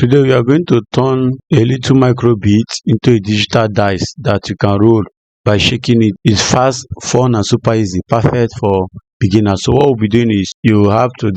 Today we are going to turn a little microbeat into a digital dice that you can roll by shaking it. It's fast, fun and super easy, perfect for beginners. So what we'll be doing is you have to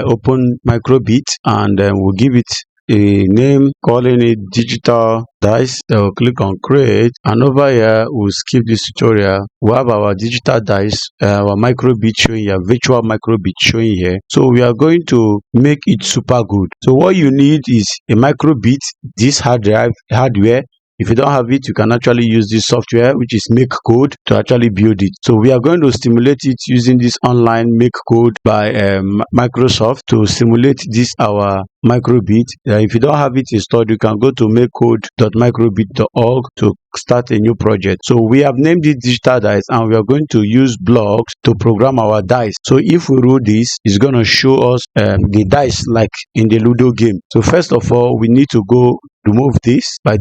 open microbeat and we'll give it a name, calling it digital dice. Then we'll click on create, and over here we'll skip this tutorial. We have our digital dice, our microbeat showing here, virtual microbeat showing here. So we are going to make it super good. So what you need is a microbeat, this hard drive hardware. If you don't have it, you can actually use this software, which is MakeCode, to actually build it. So we are going to simulate it using this online MakeCode by Microsoft to simulate this our microbeat. If you don't have it installed, you can go to makecode.microbeat.org to start a new project. So we have named it digital dice, and we are going to use blocks to program our dice. So if we roll this, it's going to show us the dice like in the Ludo game. So first of all, we need to go remove this by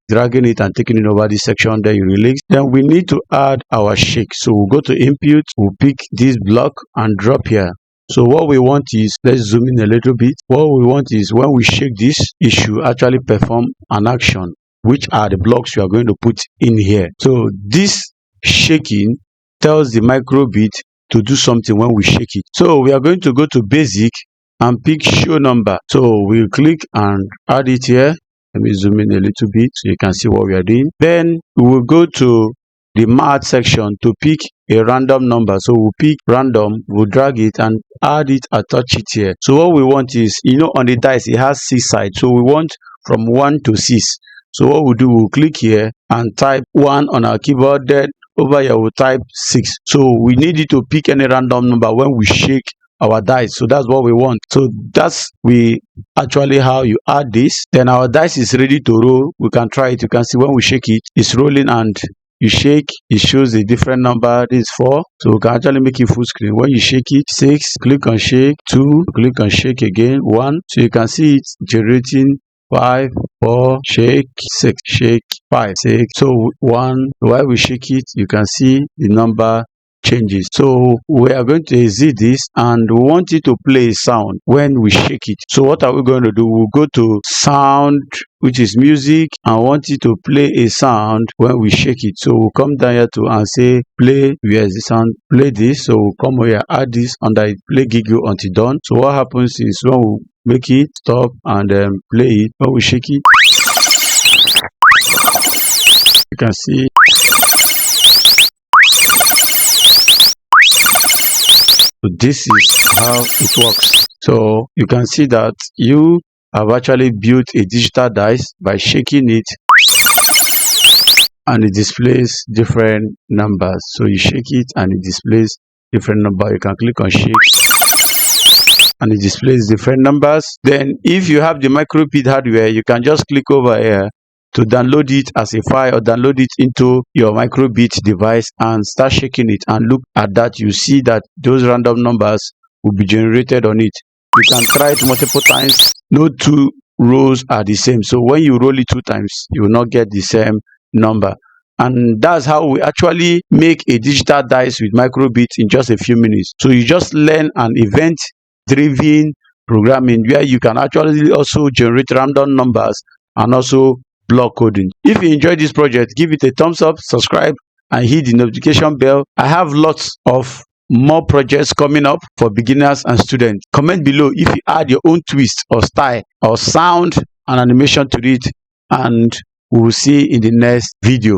dragging it and taking it over this section. Then you release. Then we need to add our shake. So we'll go to input, we'll pick this block and drop here. So what we want is, let's zoom in a little bit. What we want is when we shake this, it should actually perform an action, which are the blocks you are going to put in here. So this shaking tells the microbeat to do something when we shake it. So we are going to go to basic and pick show number. So we'll click and add it here. Let me zoom in a little bit so you can see what we are doing. Then we will go to the math section to pick a random number. So we'll pick random, we'll drag it and add it, attach it here. So what we want is, on the dice it has 6 sides. So we want from 1 to 6. So what we'll do, we'll click here and type 1 on our keyboard. Then over here we'll type 6. So we need it to pick any random number when we shake our dice. So that's what we want. So that's actually how you add this. Then our dice is ready to roll. We can try it. You can see when we shake it, it's rolling, and you shake, it shows a different number. This is 4. So we can actually make it full screen. When you shake it, 6, click on shake, 2, click on shake again, 1. So you can see it's generating 5, 4, shake, 6, shake, 5, 6. So 1, while we shake it, you can see the number changes. So we are going to exit this, and we want it to play a sound when we shake it. So what are we going to do? We'll go to sound, which is music, and want it to play a sound when we shake it. So we'll come down here to and say play. Where is the sound? Play this. So we'll come here, add this under it, play giggle until done. So what happens is when we make it stop and play it, when we shake it, you can see so this is how it works. So you can see that you have actually built a digital dice by shaking it, and it displays different numbers. So you shake it and it displays different number. You can click on shake and it displays different numbers. Then if you have the microbeat hardware, you can just click over here to download it as a file or download it into your microbeat device and start shaking it, and look at that. You see that those random numbers will be generated on it. You can try it multiple times. No 2 rows are the same. So when you roll it 2 times, you will not get the same number. And that's how we actually make a digital dice with microbeat in just a few minutes. So you just learn an event-driven programming where you can actually also generate random numbers and also block coding. If you enjoyed this project, give it a thumbs up, subscribe, and hit the notification bell. I have lots of more projects coming up for beginners and students. Comment below if you add your own twist or style or sound and animation to it, and we will see in the next video.